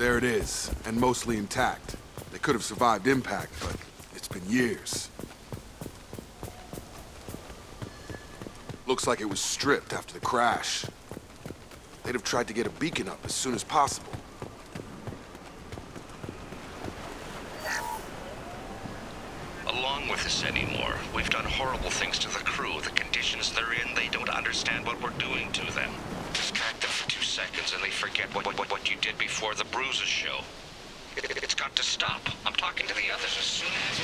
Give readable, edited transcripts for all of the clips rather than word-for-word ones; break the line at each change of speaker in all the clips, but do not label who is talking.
There it is, and mostly intact. They could have survived impact, but it's been years. Looks like it was stripped after the crash. They'd have tried to get a beacon up as soon as possible.
Along with this anymore. We've done horrible things to the crew. The conditions they're in, they don't understand what we're doing to them. Distract them for 2 seconds and they forget what you did before the bruises show. It's got to stop. I'm talking to the others as soon as...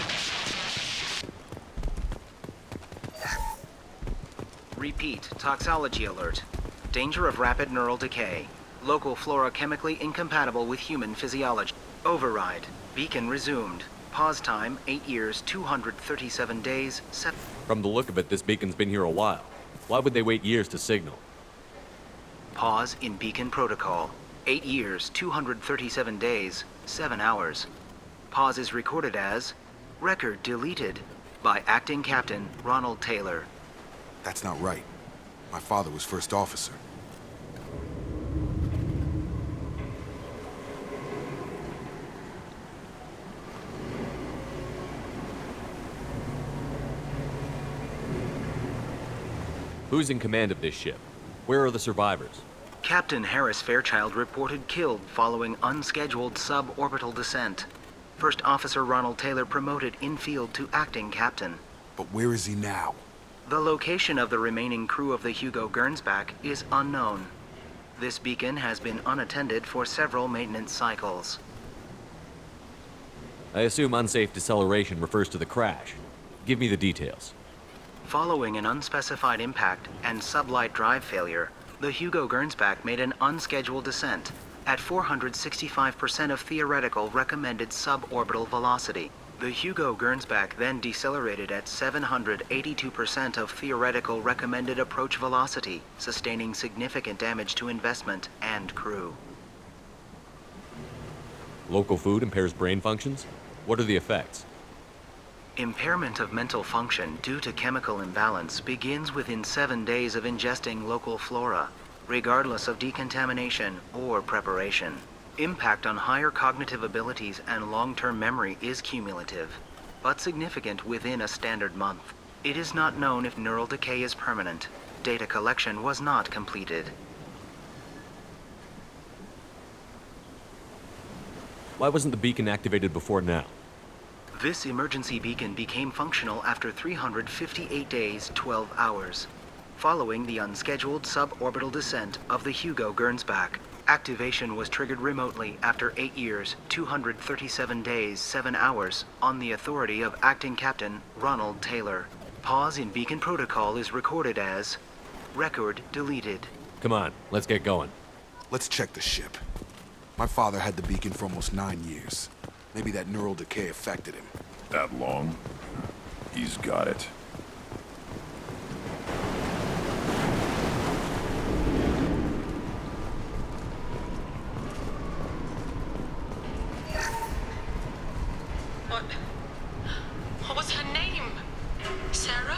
Repeat, toxology alert. Danger of rapid neural decay. Local flora chemically incompatible with human physiology. Override. Beacon resumed. Pause time, 8 years, 237 days, 7...
From the look of it, this beacon's been here a while. Why would they wait years to signal?
Pause in beacon protocol. 8 years, 237 days, 7 hours. Pause is recorded as... Record deleted by Acting Captain Ronald Taylor.
That's not right. My father was first officer.
Who's in command of this ship? Where are the survivors?
Captain Harris Fairchild reported killed following unscheduled suborbital descent. First Officer Ronald Taylor promoted in-field to acting captain.
But where is he now?
The location of the remaining crew of the Hugo Gernsback is unknown. This beacon has been unattended for several maintenance cycles.
I assume unsafe deceleration refers to the crash. Give me the details.
Following an unspecified impact and sublight drive failure, the Hugo Gernsback made an unscheduled descent at 465% of theoretical recommended suborbital velocity. The Hugo Gernsback then decelerated at 782% of theoretical recommended approach velocity, sustaining significant damage to investment and crew.
Local food impairs brain functions? What are the effects?
Impairment of mental function due to chemical imbalance begins within 7 days of ingesting local flora, regardless of decontamination or preparation. Impact on higher cognitive abilities and long-term memory is cumulative, but significant within a standard month. It is not known if neural decay is permanent. Data collection was not completed.
Why wasn't the beacon activated before now?
This emergency beacon became functional after 358 days, 12 hours, following the unscheduled suborbital descent of the Hugo Gernsback. Activation was triggered remotely after 8 years, 237 days, 7 hours, on the authority of Acting Captain Ronald Taylor. Pause in beacon protocol is recorded as... Record deleted.
Come on, let's get going.
Let's check the ship. My father had the beacon for almost 9 years. Maybe that neural decay affected him.
That long? He's got it.
What was her name? Sarah?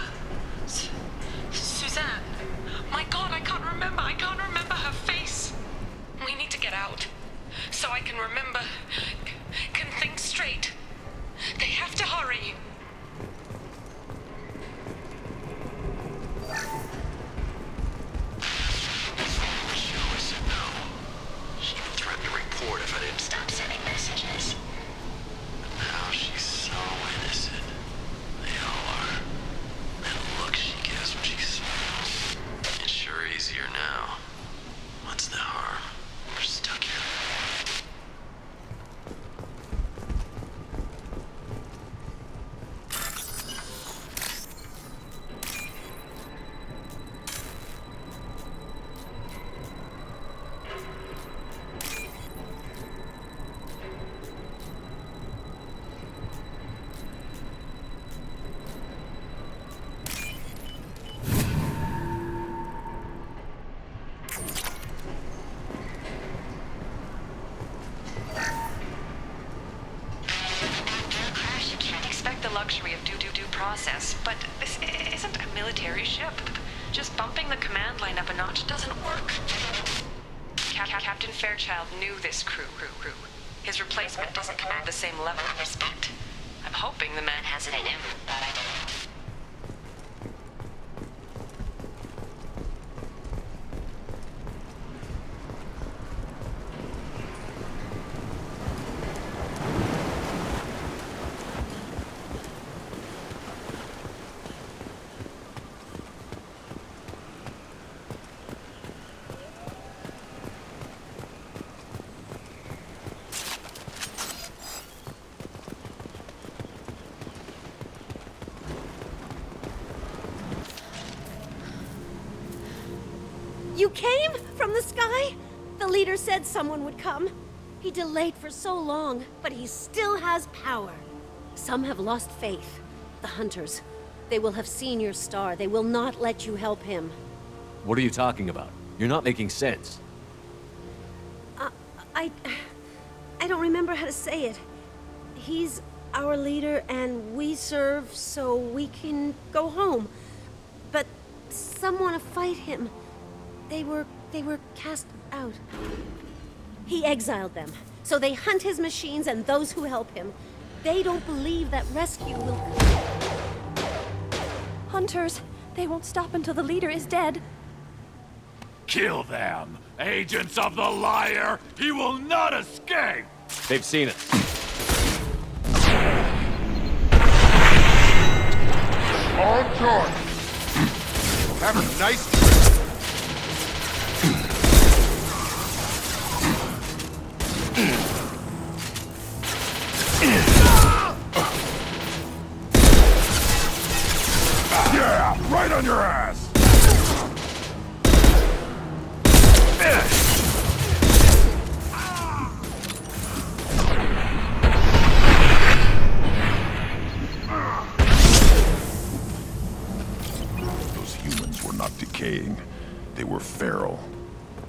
Suzanne? My God, I can't remember her face. We need to get out, so I can remember, can think straight. They have to hurry.
Joe is a no. She threatened to report if I didn't stop sending messages. But now she's so innocent. They all are. That look she gives when she smiles. It's sure easier now. What's the harm? We're stuck here.
Luxury of due process, but this isn't a military ship. Just bumping the command line up a notch doesn't work. Captain Fairchild knew this crew. His replacement doesn't command the same level of respect. I'm hoping the man has it in him, but I don't.
You came from the sky? The leader said someone would come. He delayed for so long, but he still has power. Some have lost faith. The hunters. They will have seen your star. They will not let you help him.
What are you talking about? You're not making sense.
I don't remember how to say it. He's our leader and we serve so we can go home. But some want to fight him. They were cast out. He exiled them, so they hunt his machines and those who help him. They don't believe that rescue will come.
Hunters, they won't stop until the leader is dead.
Kill them! Agents of the liar! He will not escape!
They've seen us.
On charge! Have a nice trip.
Yeah! Right on your ass! Those humans were not decaying. They were feral.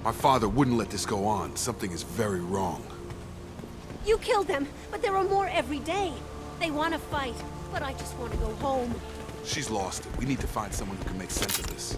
My father wouldn't let this go on. Something is very wrong.
You killed them, but there are more every day. They want to fight, but I just want to go home.
She's lost it. We need to find someone who can make sense of this.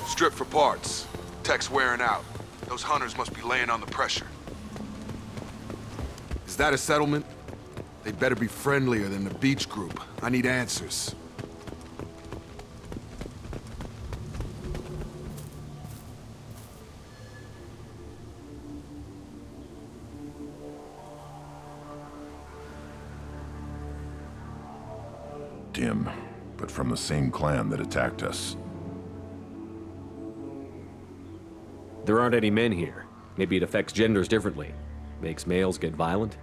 Strip for parts. Tech's wearing out. Those hunters must be laying on the pressure. Is that a settlement? They better be friendlier than the beach group. I need answers.
Dim, but from the same clan that attacked us.
There aren't any men here. Maybe it affects genders differently. Makes males get violent?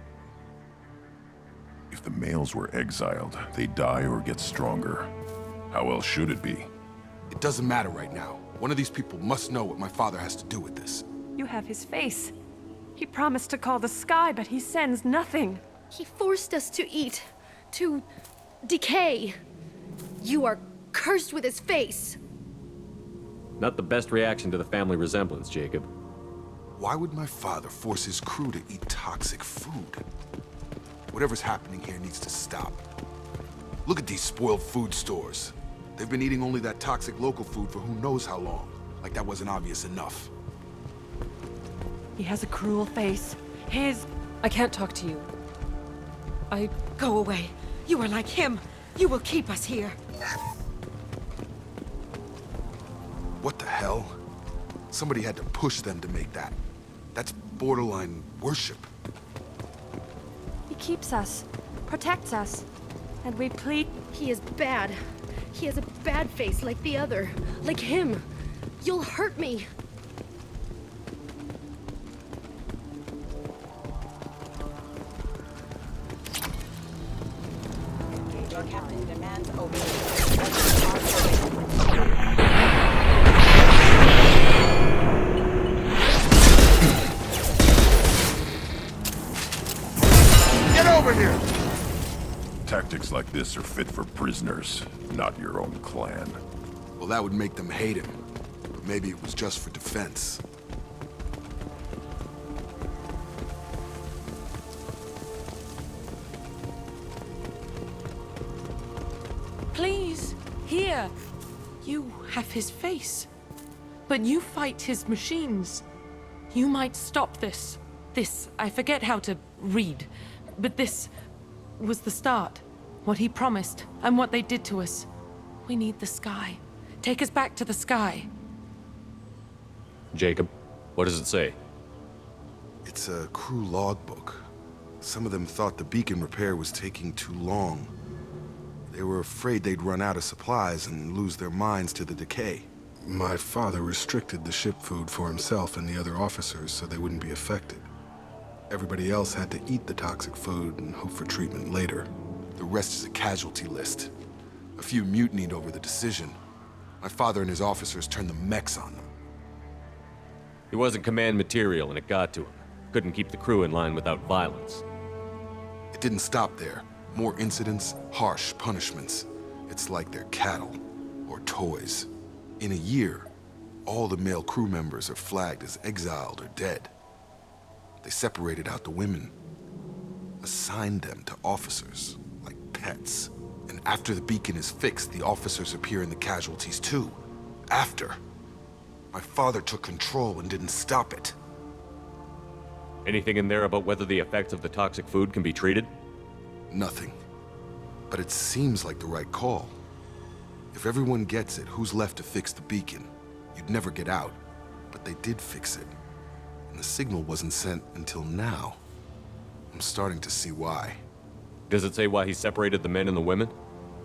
If the males were exiled, they die or get stronger. How else should it be?
It doesn't matter right now. One of these people must know what my father has to do with this.
You have his face. He promised to call the sky, but he sends nothing.
He forced us to eat, to decay. You are cursed with his face.
Not the best reaction to the family resemblance, Jacob.
Why would my father force his crew to eat toxic food? Whatever's happening here needs to stop. Look at these spoiled food stores. They've been eating only that toxic local food for who knows how long. Like that wasn't obvious enough.
He has a cruel face.
I can't talk to you. Go away. You are like him. You will keep us here.
What the hell? Somebody had to push them to make that. That's borderline worship.
He keeps us, protects us, and we plead.
He is bad. He has a bad face like the other. Like him. You'll hurt me.
Your captain demands over.
Get over here!
Tactics like this are fit for prisoners, not your own clan.
Well, that would make them hate him. But maybe it was just for defense.
Please, here. You have his face. But you fight his machines. You might stop this. This, I forget how to read. But this was the start. What he promised, and what they did to us. We need the sky. Take us back to the sky.
Jacob, what does it say?
It's a crew logbook. Some of them thought the beacon repair was taking too long. They were afraid they'd run out of supplies and lose their minds to the decay. My father restricted the ship food for himself and the other officers so they wouldn't be affected. Everybody else had to eat the toxic food and hope for treatment later. The rest is a casualty list. A few mutinied over the decision. My father and his officers turned the mechs on them.
He wasn't command material and it got to him. Couldn't keep the crew in line without violence.
It didn't stop there. More incidents, harsh punishments. It's like they're cattle or toys. In a year, all the male crew members are flagged as exiled or dead. They separated out the women, assigned them to officers, like pets. And after the beacon is fixed, the officers appear in the casualties too. After. My father took control and didn't stop it.
Anything in there about whether the effects of the toxic food can be treated?
Nothing. But it seems like the right call. If everyone gets it, who's left to fix the beacon? You'd never get out. But they did fix it. And the signal wasn't sent until now. I'm starting to see why.
Does it say why he separated the men and the women?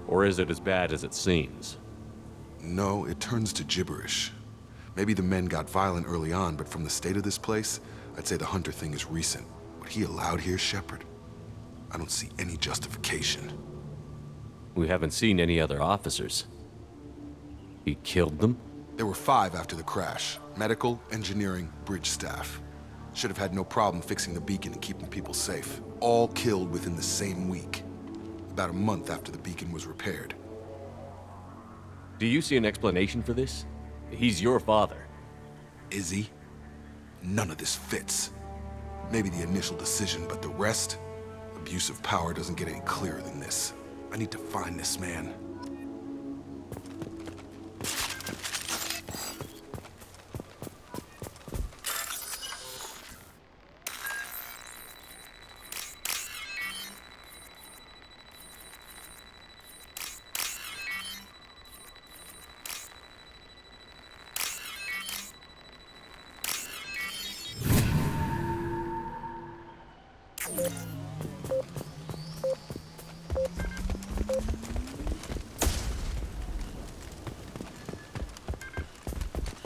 Or is it as bad as it seems?
No, it turns to gibberish. Maybe the men got violent early on, but from the state of this place, I'd say the Hunter thing is recent. What he allowed here, Shepard, I don't see any justification.
We haven't seen any other officers. He killed them?
There were 5 after the crash. Medical, engineering, bridge staff. Should have had no problem fixing the beacon and keeping people safe. All killed within the same week. About a month after the beacon was repaired.
Do you see an explanation for this? He's your father.
Is he? None of this fits. Maybe the initial decision, but the rest? Abuse of power doesn't get any clearer than this. I need to find this man.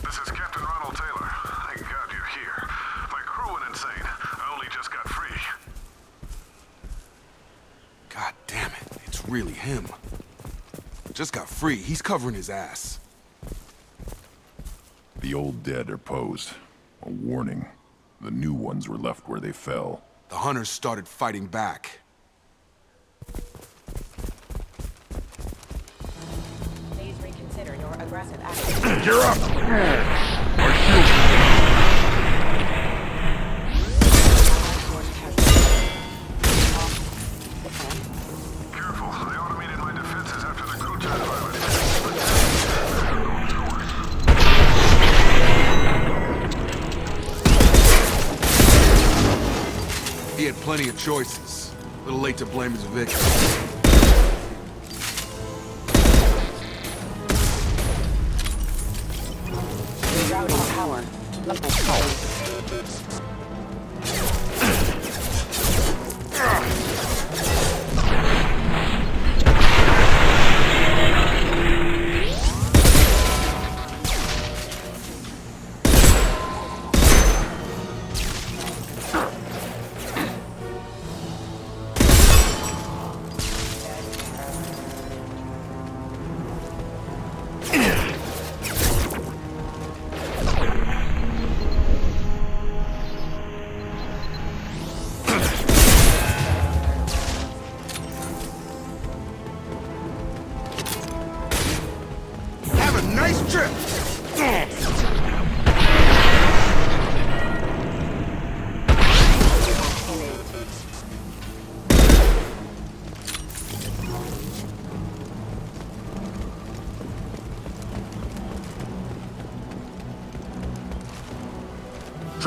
This is Captain Ronald Taylor. Thank God you're here. My crew went insane. I only just got free.
God damn it, it's really him. Just got free, he's covering his ass.
The old dead are posed. A warning. The new ones were left where they fell.
The Hunters started fighting back.
Please reconsider your aggressive action.
You're up! Careful, they automated my defenses after the Kutan violence.
He had plenty of choices. A little late to blame his victim.
Rerouting power. Level 5.
Have a nice trip!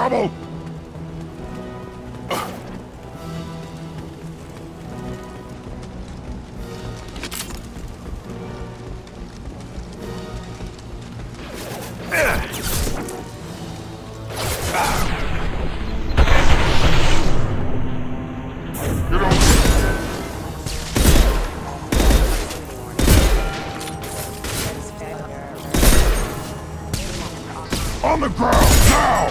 trouble? On the ground, now!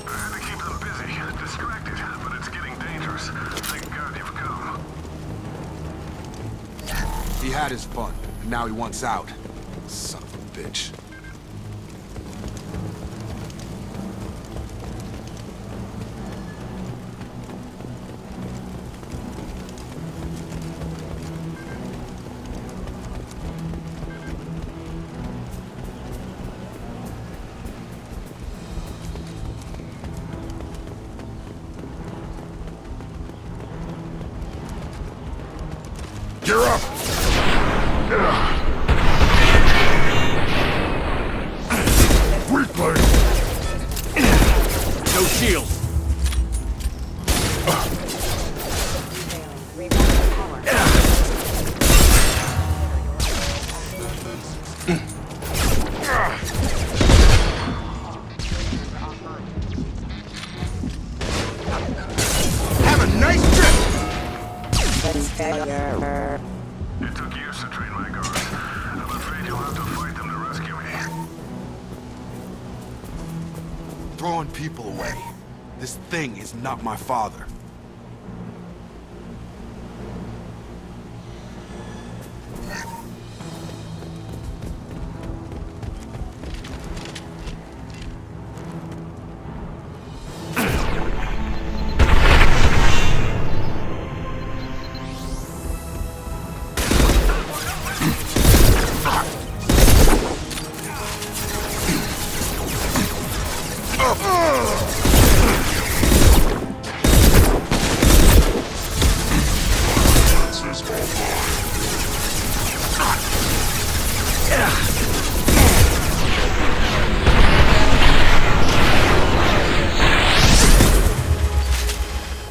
I had to keep them busy, distracted, but it's getting dangerous. Thank God you've come.
He had his fun, and now he wants out. Son of a bitch.
You're up! Weakling!
No shield.
Have a nice trip!
It took years to train my guards. I'm afraid you'll have to fight them to rescue me.
Throwing people away. This thing is not my father.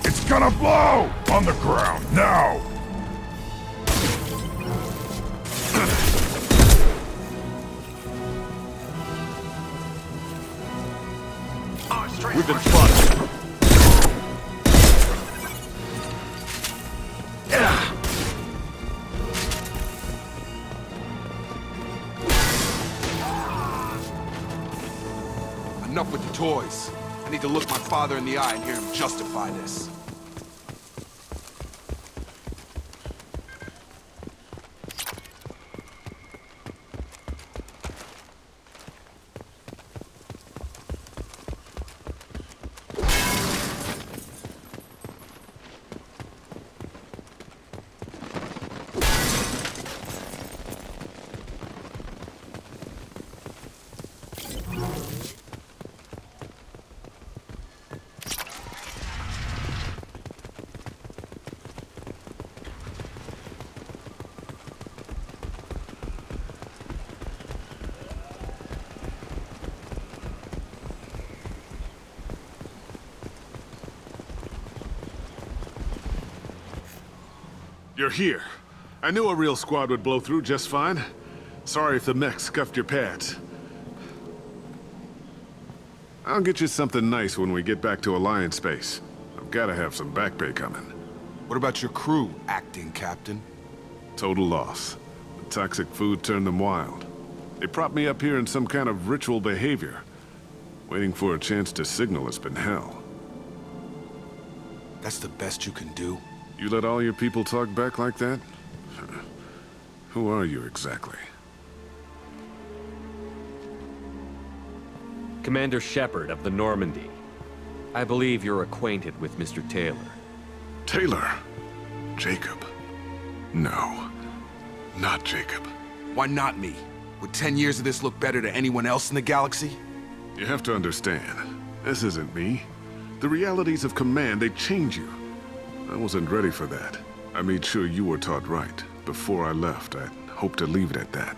It's gonna blow! On the ground, now!
We've been spotted.
Enough with the toys. I need to look my father in the eye and hear him justify this.
You're here. I knew a real squad would blow through just fine. Sorry if the mech scuffed your pads. I'll get you something nice when we get back to Alliance space. I've gotta have some back pay coming.
What about your crew, acting captain?
Total loss. The toxic food turned them wild. They propped me up here in some kind of ritual behavior. Waiting for a chance to signal has been hell.
That's the best you can do?
You let all your people talk back like that? Who are you exactly?
Commander Shepard of the Normandy. I believe you're acquainted with Mr. Taylor.
Taylor? Jacob? No, not Jacob.
Why not me? Would 10 years of this look better to anyone else in the galaxy?
You have to understand, this isn't me. The realities of command, they change you. I wasn't ready for that. I made sure you were taught right. Before I left, I hoped to leave it at that.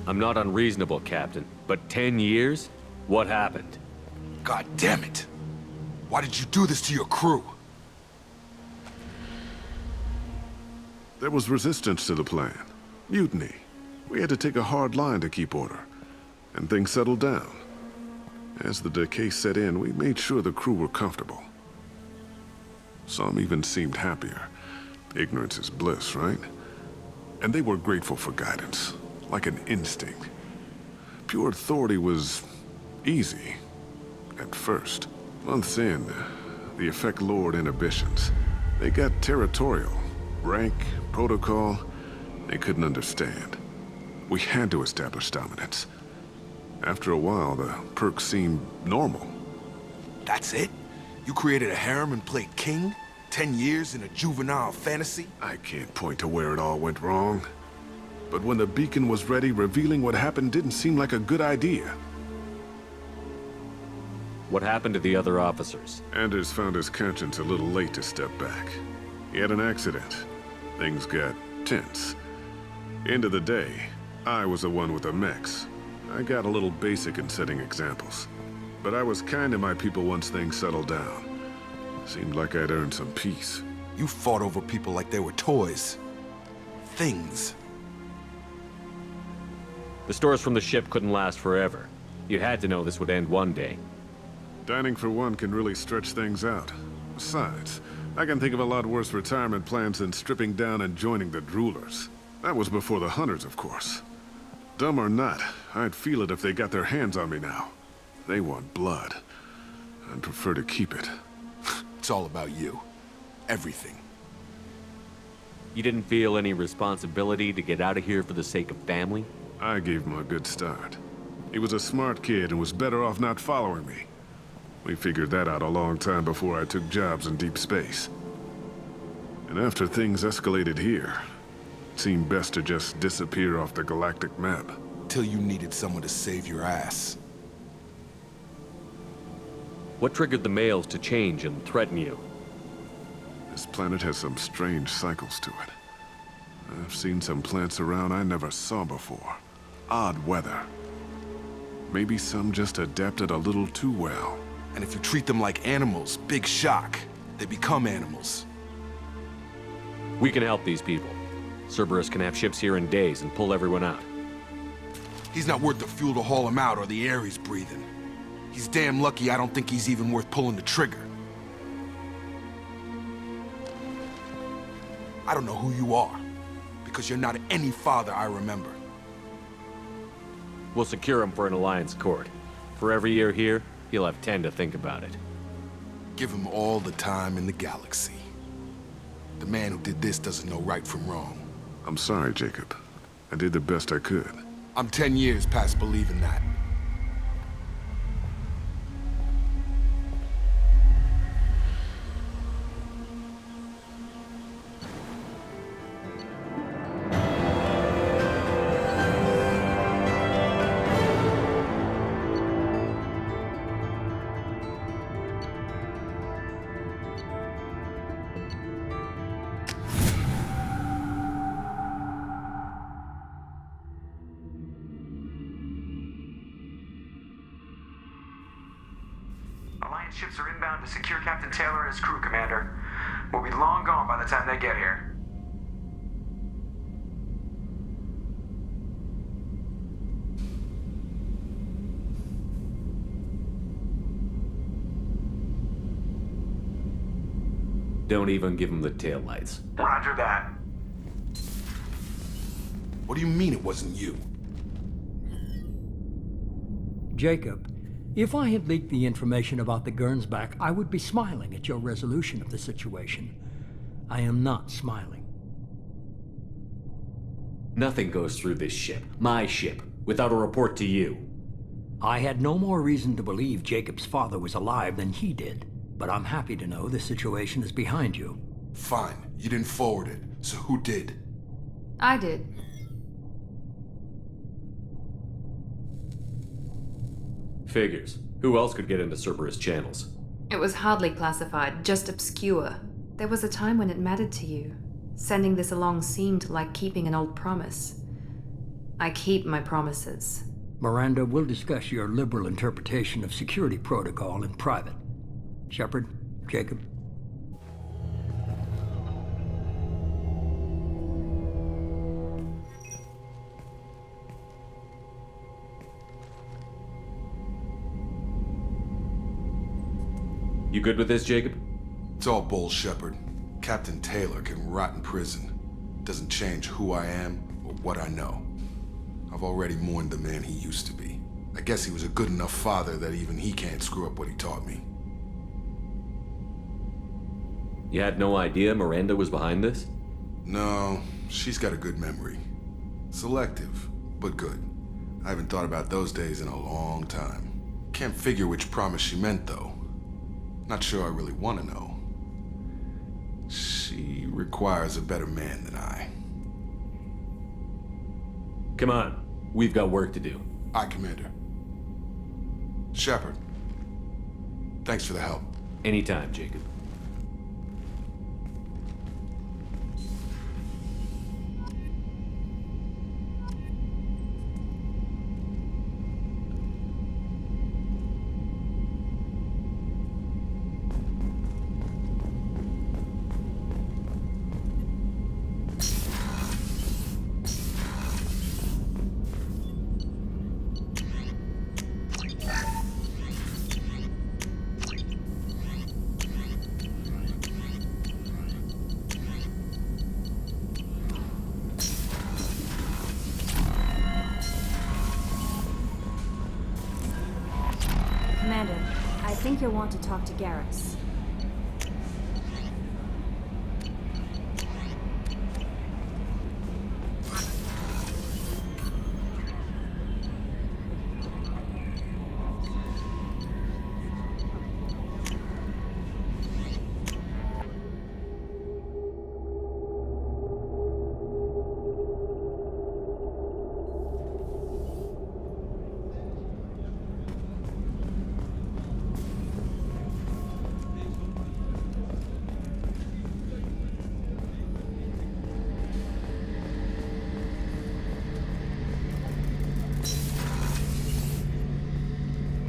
I'm not unreasonable, Captain, but 10 years? What happened?
God damn it! Why did you do this to your crew?
There was resistance to the plan. Mutiny. We had to take a hard line to keep order. And things settled down. As the decay set in, we made sure the crew were comfortable. Some even seemed happier. Ignorance is bliss, right? And they were grateful for guidance, like an instinct. Pure authority was easy, at first. Months in, the effect lowered inhibitions. They got territorial. Rank, protocol, they couldn't understand. We had to establish dominance. After a while, the perks seemed normal.
That's it? You created a harem and played king? 10 years in a juvenile fantasy?
I can't point to where it all went wrong. But when the beacon was ready, revealing what happened didn't seem like a good idea.
What happened to the other officers?
Anders found his conscience a little late to step back. He had an accident. Things got tense. End of the day, I was the one with the mechs. I got a little basic in setting examples. But I was kind to my people once things settled down. Seemed like I'd earned some peace.
You fought over people like they were toys. Things.
The stores from the ship couldn't last forever. You had to know this would end one day.
Dining for one can really stretch things out. Besides, I can think of a lot worse retirement plans than stripping down and joining the Droolers. That was before the Hunters, of course. Dumb or not, I'd feel it if they got their hands on me now. They want blood. I'd prefer to keep it.
It's all about you. Everything.
You didn't feel any responsibility to get out of here for the sake of family?
I gave him a good start. He was a smart kid and was better off not following me. We figured that out a long time before I took jobs in deep space. And after things escalated here, it seemed best to just disappear off the galactic map.
Till you needed someone to save your ass.
What triggered the males to change and threaten you?
This planet has some strange cycles to it. I've seen some plants around I never saw before. Odd weather. Maybe some just adapted a little too well.
And if you treat them like animals, big shock. They become animals.
We can help these people. Cerberus can have ships here in days and pull everyone out.
He's not worth the fuel to haul him out or the air he's breathing. He's damn lucky I don't think he's even worth pulling the trigger. I don't know who you are, because you're not any father I remember.
We'll secure him for an Alliance court. For every year here, he'll have 10 to think about it.
Give him all the time in the galaxy. The man who did this doesn't know right from wrong.
I'm sorry, Jacob. I did the best I could.
I'm 10 years past believing that.
Alliance ships are inbound to secure Captain Taylor and his crew, Commander. We'll be long gone by the time they get here.
Don't even give him the taillights.
Roger that.
What do you mean it wasn't you?
Jacob, if I had leaked the information about the Gernsback, I would be smiling at your resolution of the situation. I am not smiling.
Nothing goes through this ship, my ship, without a report to you.
I had no more reason to believe Jacob's father was alive than he did, but I'm happy to know the situation is behind you.
Fine, you didn't forward it, so who did?
I did.
Figures. Who else could get into Cerberus channels?
It was hardly classified, just obscure. There was a time when it mattered to you. Sending this along seemed like keeping an old promise. I keep my promises.
Miranda, we'll discuss your liberal interpretation of security protocol in private. Shepard, Jacob.
You good with this, Jacob?
It's all bull, Shepard. Captain Taylor can rot in prison. Doesn't change who I am or what I know. I've already mourned the man he used to be. I guess he was a good enough father that even he can't screw up what he taught me.
You had no idea Miranda was behind this?
No, she's got a good memory. Selective, but good. I haven't thought about those days in a long time. Can't figure which promise she meant, though. Not sure I really want to know. She requires a better man than I.
Come on, we've got work to do.
Aye, Commander. Shepard, thanks for the help.
Anytime, Jacob.
Commander, I think you'll want to talk to Garrus.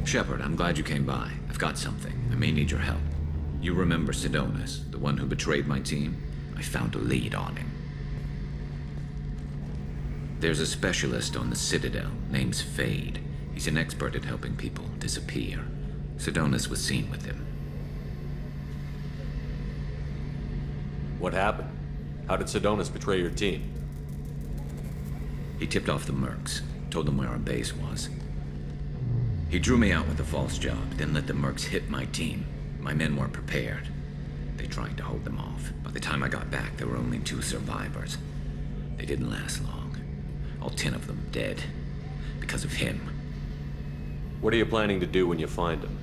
Shepard, I'm glad you came by. I've got something. I may need your help. You remember Sidonus, the one who betrayed my team? I found a lead on him. There's a specialist on the Citadel, name's Fade. He's an expert at helping people disappear. Sidonus was seen with him.
What happened? How did Sidonus betray your team?
He tipped off the Mercs, told them where our base was. He drew me out with a false job, then let the Mercs hit my team. My men weren't prepared. They tried to hold them off. By the time I got back, there were only 2 survivors. They didn't last long. All 10 of them dead. Because of him.
What are you planning to do when you find him?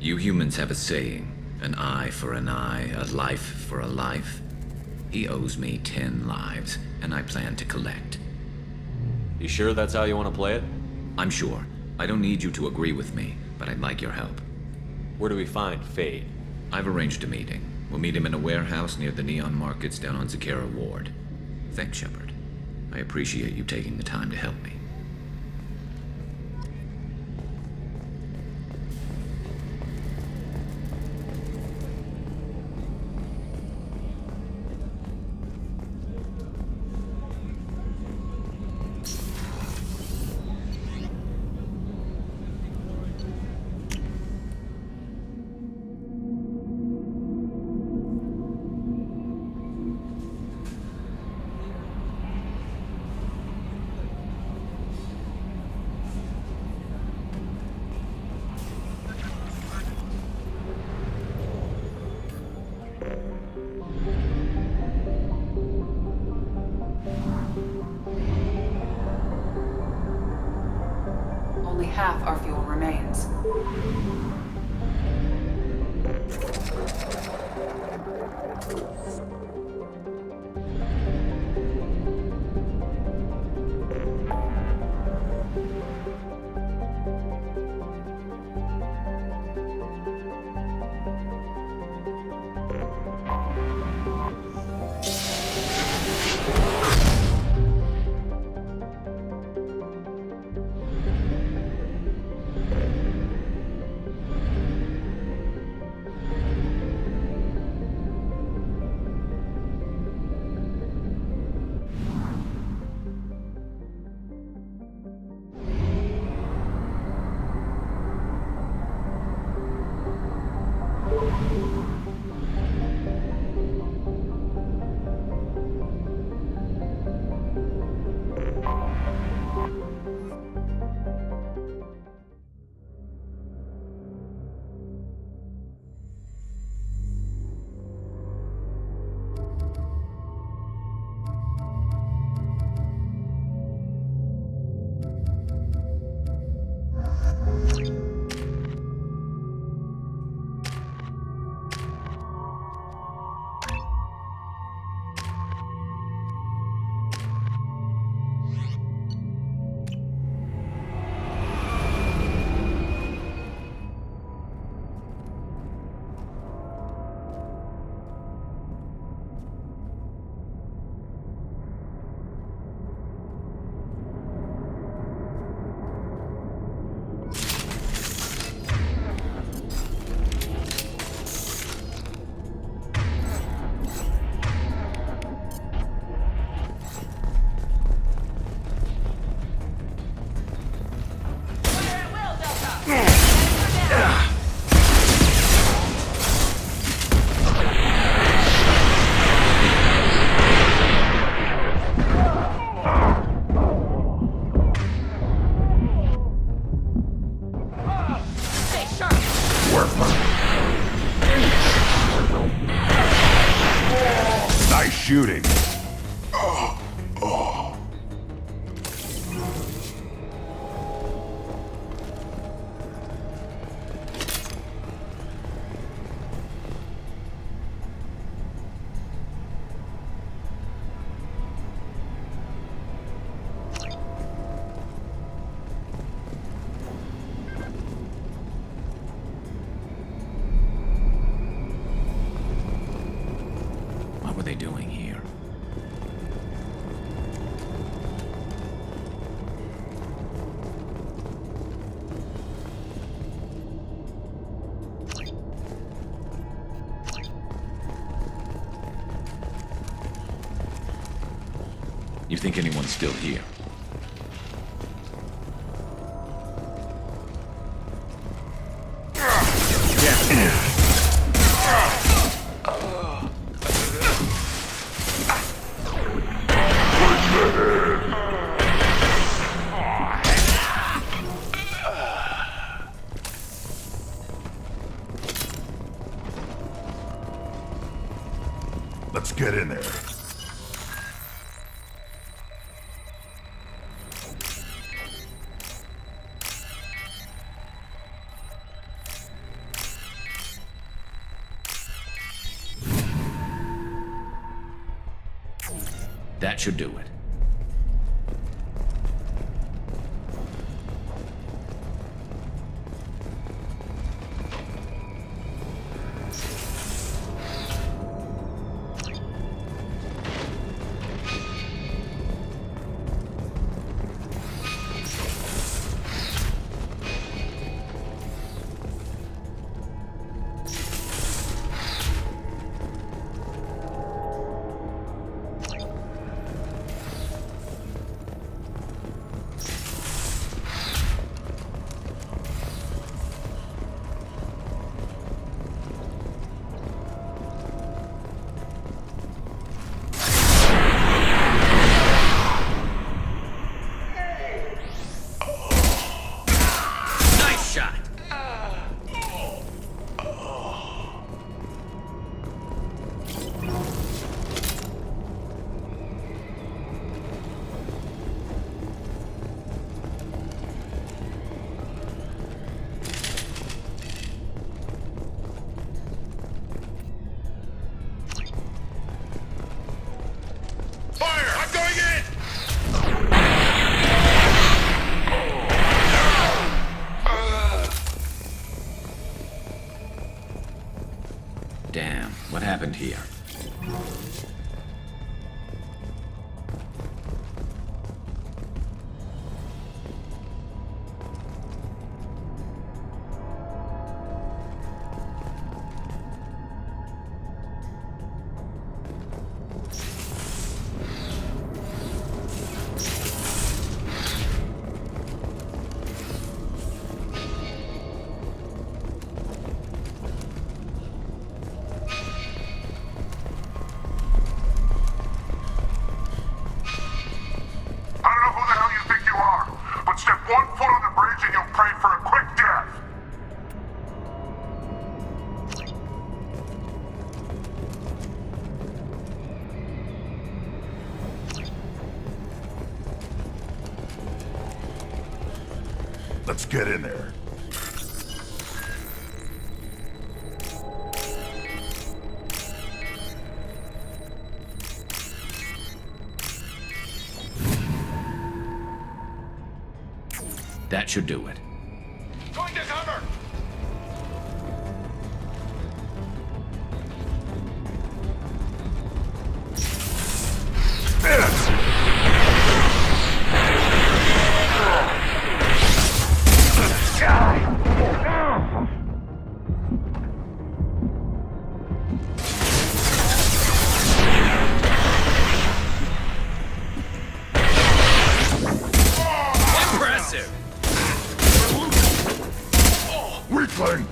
You humans have a saying. An eye for an eye, a life for a life. He owes me 10 lives, and I plan to collect.
You sure that's how you want to play it?
I'm sure. I don't need you to agree with me, but I'd like your help.
Where do we find Fade?
I've arranged a meeting. We'll meet him in a warehouse near the Neon Markets down on Zakera Ward. Thanks, Shepard. I appreciate you taking the time to help me.
Only half our fuel remains.
shooting.
What were they doing here? You think anyone's still here?
Let's get in there.
That should do it. Damn, what happened here?
Let's get in there.
That should do it.
Going to cover!
Impressive!
Weakling!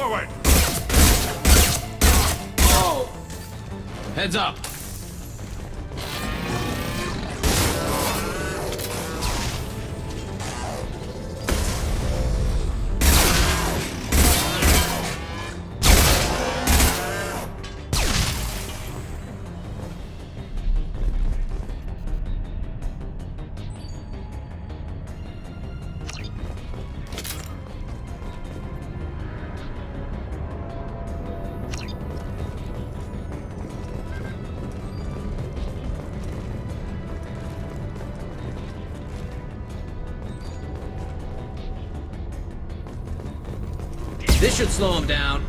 Forward!
Heads up! This should slow him down.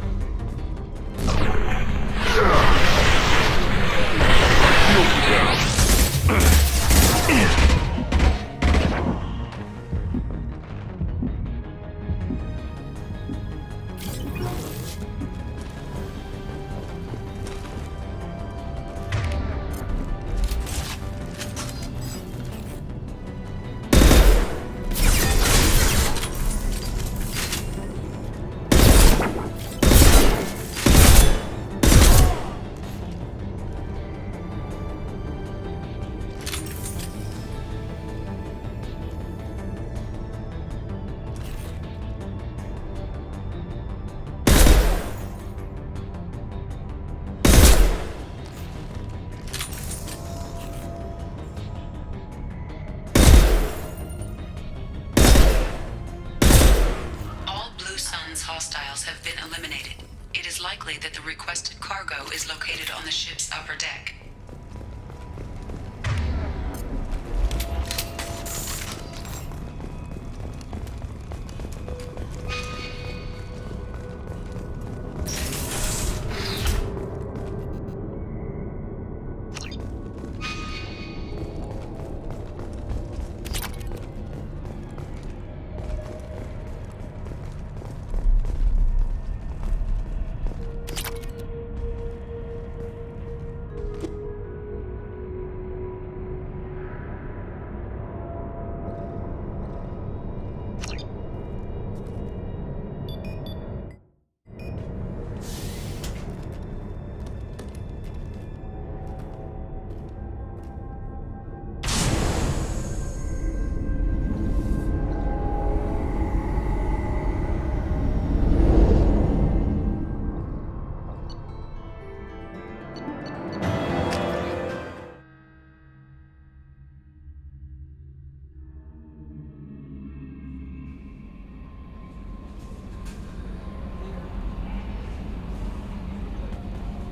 Hostiles have been eliminated. It is likely that the requested cargo is located on the ship's upper deck.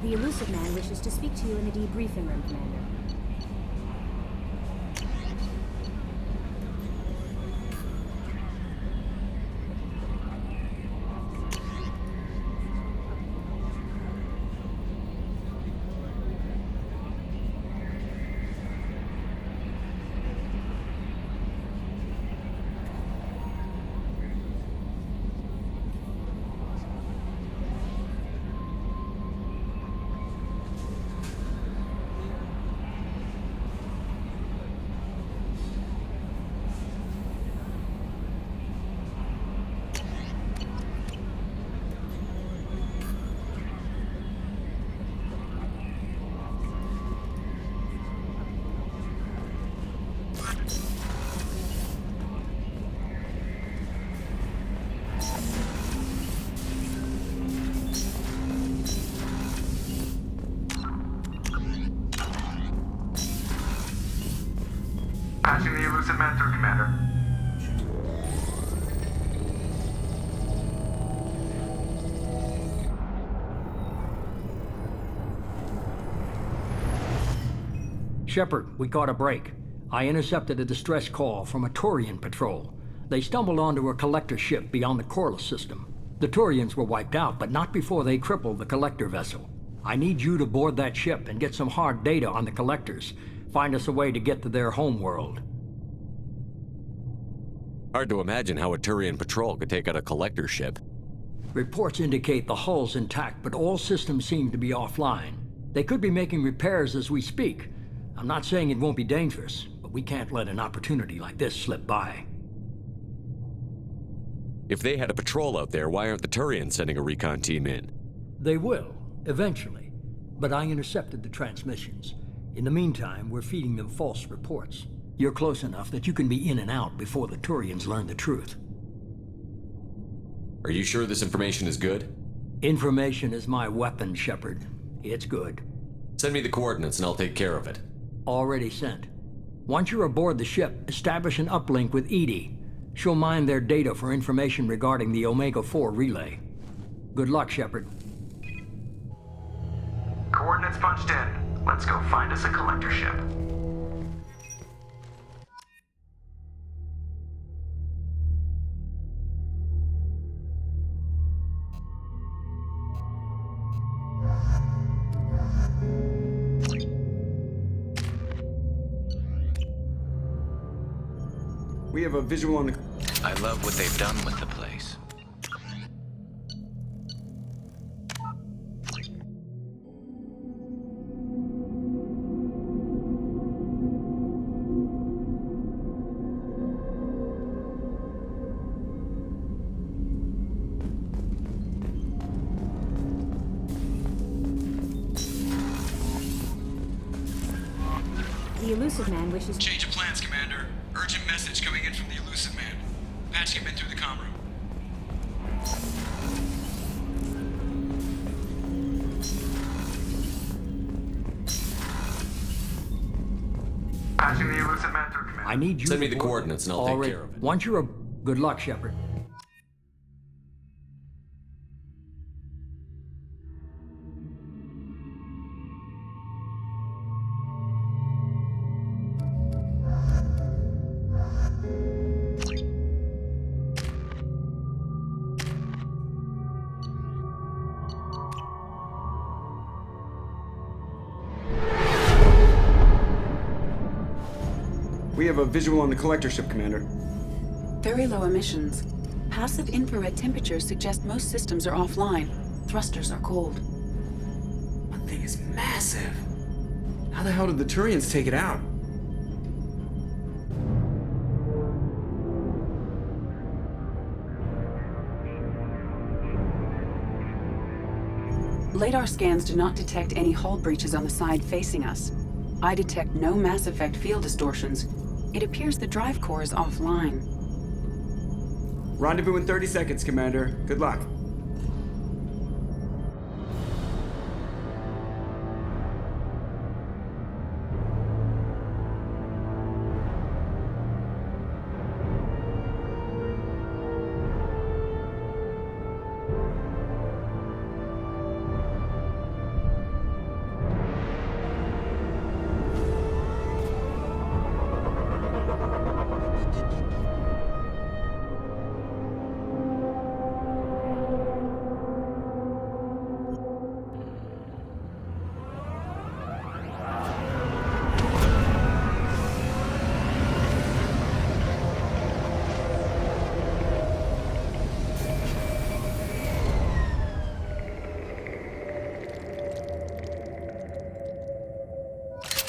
The Illusive Man wishes to speak to you in the debriefing room, Commander.
Patching the Illusive Man through, Commander.
Shepard, we caught a break. I intercepted a distress call from a Turian patrol. They stumbled onto a collector ship beyond the Corliss system. The Turians were wiped out, but not before they crippled the collector vessel. I need you to board that ship and get some hard data on the collectors. Find us a way to get to their homeworld.
Hard to imagine how a Turian patrol could take out a collector ship.
Reports indicate the hull's intact, but all systems seem to be offline. They could be making repairs as we speak. I'm not saying it won't be dangerous, but we can't let an opportunity like this slip by.
If they had a patrol out there, why aren't the Turians sending a recon team in?
They will, eventually. But I intercepted the transmissions. In the meantime, we're feeding them false reports. You're close enough that you can be in and out before the Turians learn the truth.
Are you sure this information is good?
Information is my weapon, Shepard. It's good.
Send me the coordinates and I'll take care of it.
Already sent. Once you're aboard the ship, establish an uplink with EDI. She'll mine their data for information regarding the Omega-4 relay. Good luck, Shepard.
Coordinates punched in. Let's go find us a collector ship.
We have a visual on the...
I love what they've done with the place.
The Elusive Man wishes...
Change of plans, Commander. Urgent message coming in from the Elusive Man. Patching him in through the comm room.
Patching the Elusive Man through, Commander.
I need you
Send me
to
the
board-
coordinates and I'll take care of it.
Once you're Good luck, Shepard.
We have a visual on the collector ship, Commander.
Very low emissions. Passive infrared temperatures suggest most systems are offline. Thrusters are cold.
That thing is massive. How the hell did the Turians take it out?
LADAR scans do not detect any hull breaches on the side facing us. I detect no Mass Effect field distortions. It appears the drive core is offline.
Rendezvous in 30 seconds, Commander. Good luck.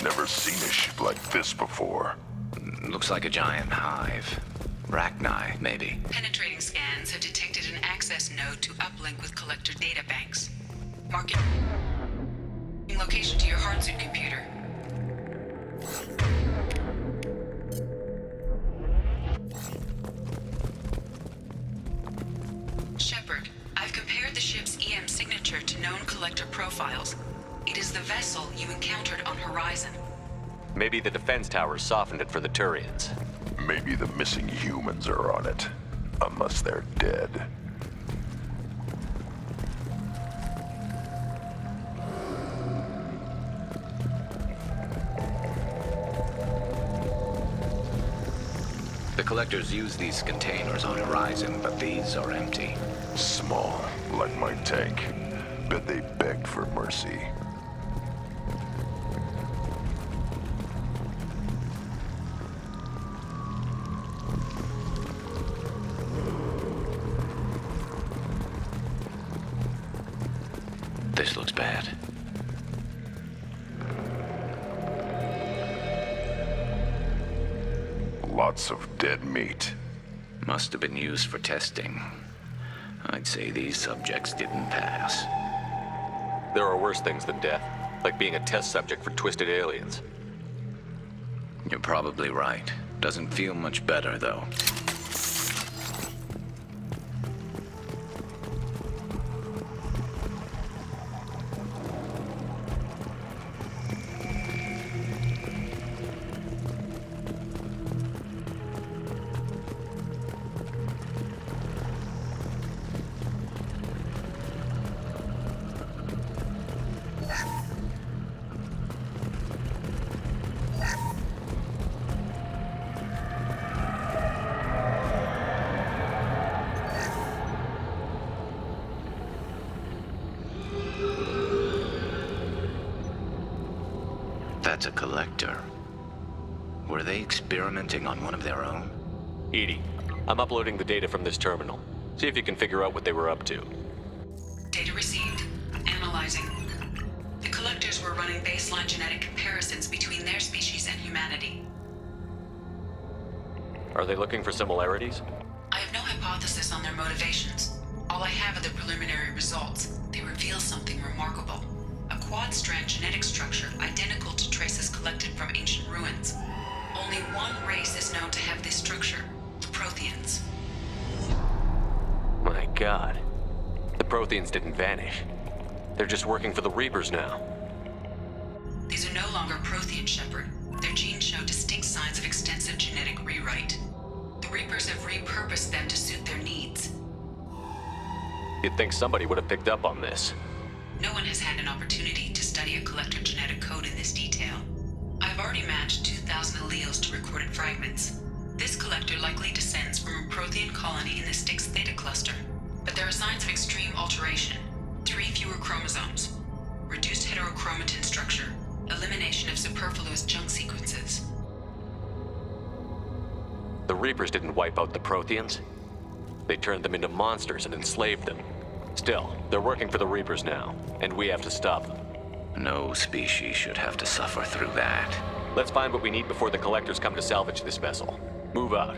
Never seen a ship like this before.
Looks like a giant hive. Rachni, maybe.
Penetrating scans have detected an access node to uplink with collector data banks. Marking location to your hardsuit computer. Shepard, I've compared the ship's EM signature to known collector profiles. It is the vessel you encountered on Horizon.
Maybe the defense towers softened it for the Turians.
Maybe the missing humans are on it. Unless they're dead.
The collectors use these containers on Horizon, but these are empty.
Small, like my tank. Bet they begged for mercy.
This looks bad.
Lots of dead meat.
Must have been used for testing. I'd say these subjects didn't pass.
There are worse things than death, like being a test subject for twisted aliens.
You're probably right. Doesn't feel much better, though. That's a collector. Were they experimenting on one of their own?
EDI, I'm uploading the data from this terminal. See if you can figure out what they were up to.
Data received. Analyzing. The collectors were running baseline genetic comparisons between their species and humanity.
Are they looking for similarities?
I have no hypothesis on their motivations. All I have are the preliminary results. They reveal something remarkable. A quad-strand genetic structure identical to traces collected from ancient ruins. Only one race is known to have this structure, the Protheans.
My God. The Protheans didn't vanish. They're just working for the Reapers now.
These are no longer Prothean, Shepard. Their genes show distinct signs of extensive genetic rewrite. The Reapers have repurposed them to suit their needs.
You'd think somebody would have picked up on this.
No one has had an opportunity to study a collector genetic code in this detail. I've already matched 2,000 alleles to recorded fragments. This collector likely descends from a Prothean colony in the Styx Theta cluster. But there are signs of extreme alteration. 3 fewer chromosomes, reduced heterochromatin structure, elimination of superfluous junk sequences.
The Reapers didn't wipe out the Protheans. They turned them into monsters and enslaved them. Still, they're working for the Reapers now, and we have to stop them.
No species should have to suffer through that.
Let's find what we need before the collectors come to salvage this vessel. Move out.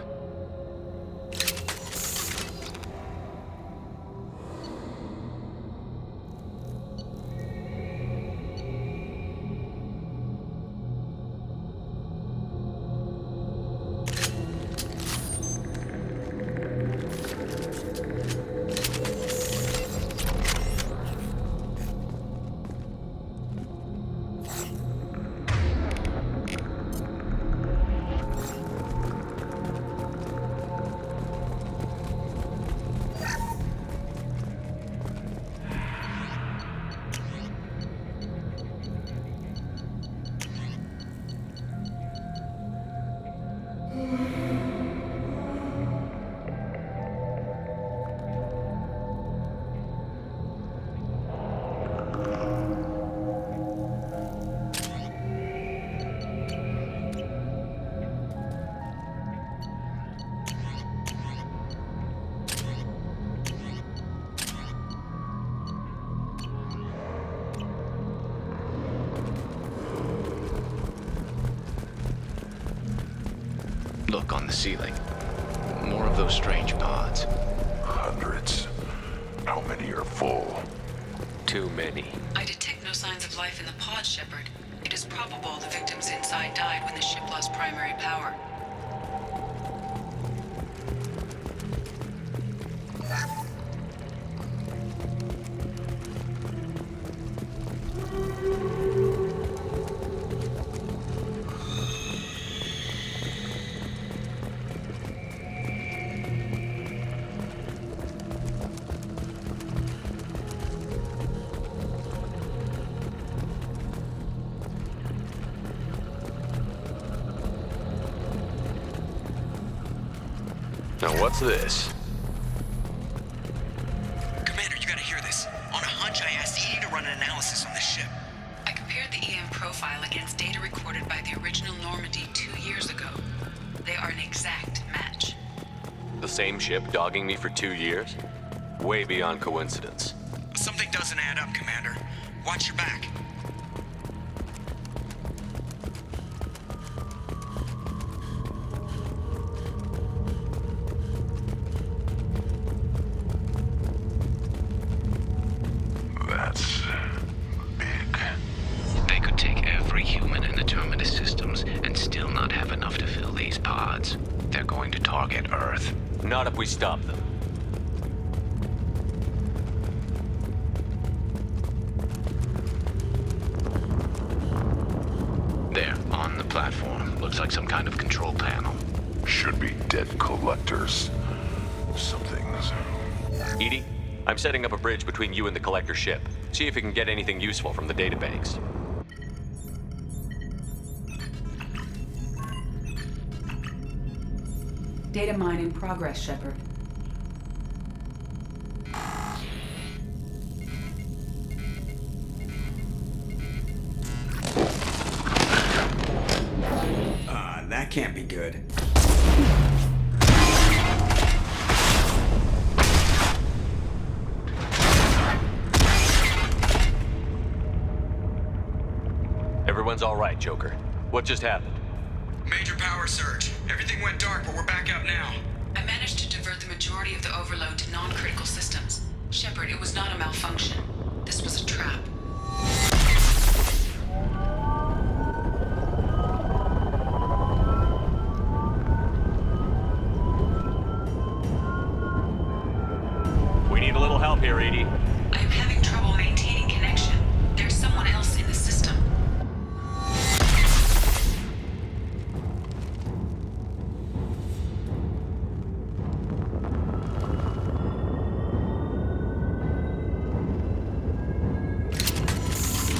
Look on the ceiling. More of those strange pods.
Hundreds. How many are full?
Too many.
I detect no signs of life in the pod, Shepard. It is probable the victims inside died when the ship lost primary power.
Now what's this?
Commander, you gotta hear this. On a hunch, I asked EDI to run an analysis on this ship.
I compared the EM profile against data recorded by the original Normandy 2 years ago. They are an exact match.
The same ship dogging me for 2 years? Way beyond coincidence.
Something doesn't add up, Commander. Watch your back.
north.
Not if we stop them.
There, on the platform. Looks like some kind of control panel.
Should be dead collectors. Something's...
EDI, I'm setting up a bridge between you and the collector ship. See if you can get anything useful from the databanks.
Data mine in progress, Shepard.
That can't be good.
Everyone's all right, Joker. What just happened?
Major power surge. Everything went dark, but we're back up now.
I managed to divert the majority of the overload to non-critical systems. Shepard, it was not a malfunction. This was a trap.
We need a little help here, EDI.
I am having trouble maintaining connection. There's someone else in the system.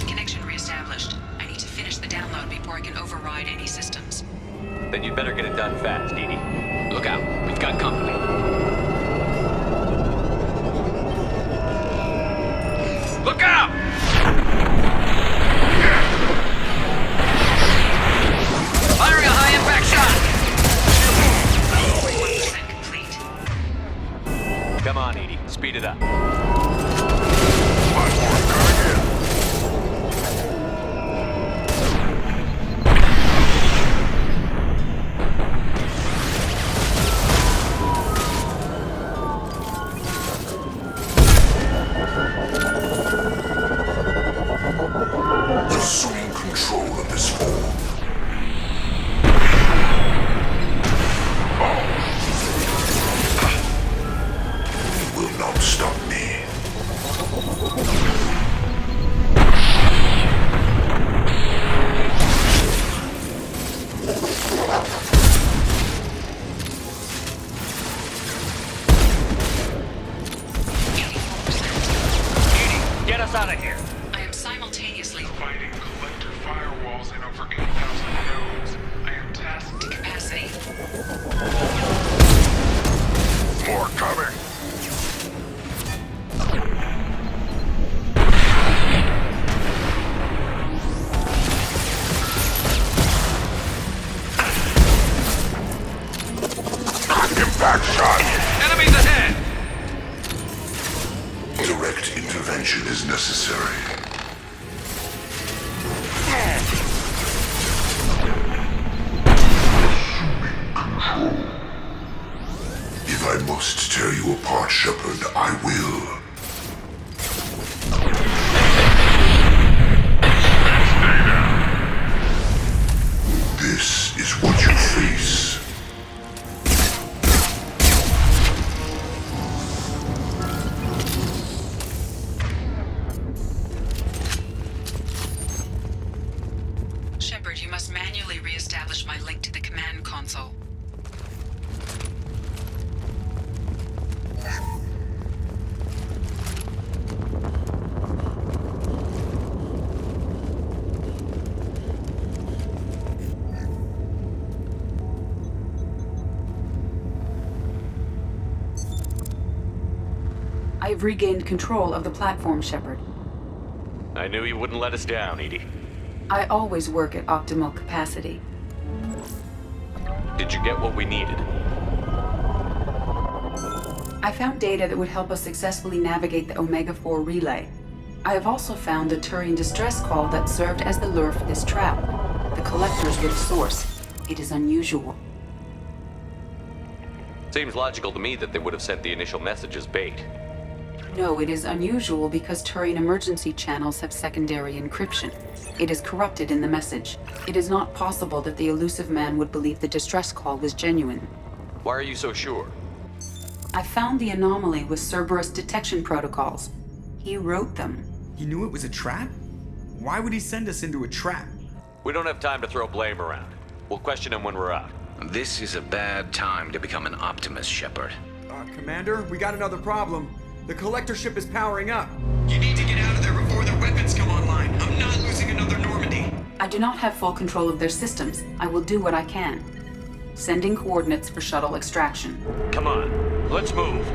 Connection reestablished. I need to finish the download before I can override any systems.
Then you'd better get it done fast, EDI.
Look out, we've got company. Look out! Firing a high-impact shot!
Come on, EDI. Speed it up.
Assume control of this hole. You will not stop me.
Get us out of here.
I am simultaneously
fighting collector firewalls in over 8,000 nodes. I am tasked
to capacity.
More coming. Impact shot.
Enemies ahead!
Direct intervention is necessary. If I must tear you apart, Shepard, I will. This is what you face.
Shepard, you must manually re-establish my link to the command console. I have regained control of the platform, Shepard.
I knew you wouldn't let us down, EDI.
I always work at optimal capacity.
Did you get what we needed?
I found data that would help us successfully navigate the Omega-4 relay. I have also found a Turian distress call that served as the lure for this trap. The collectors were the source. It is unusual.
Seems logical to me that they would have sent the initial message as bait.
No, it is unusual because Turian emergency channels have secondary encryption. It is corrupted in the message. It is not possible that the Illusive Man would believe the distress call was genuine.
Why are you so sure?
I found the anomaly with Cerberus detection protocols. He wrote them.
He knew it was a trap? Why would he send us into a trap?
We don't have time to throw blame around. We'll question him when we're out.
This is a bad time to become an optimist, Shepard.
Commander, we got another problem. The collector ship is powering up.
You need to get out of there before their weapons come online. I'm not losing another Normandy.
I do not have full control of their systems. I will do what I can. Sending coordinates for shuttle extraction.
Come on, let's move.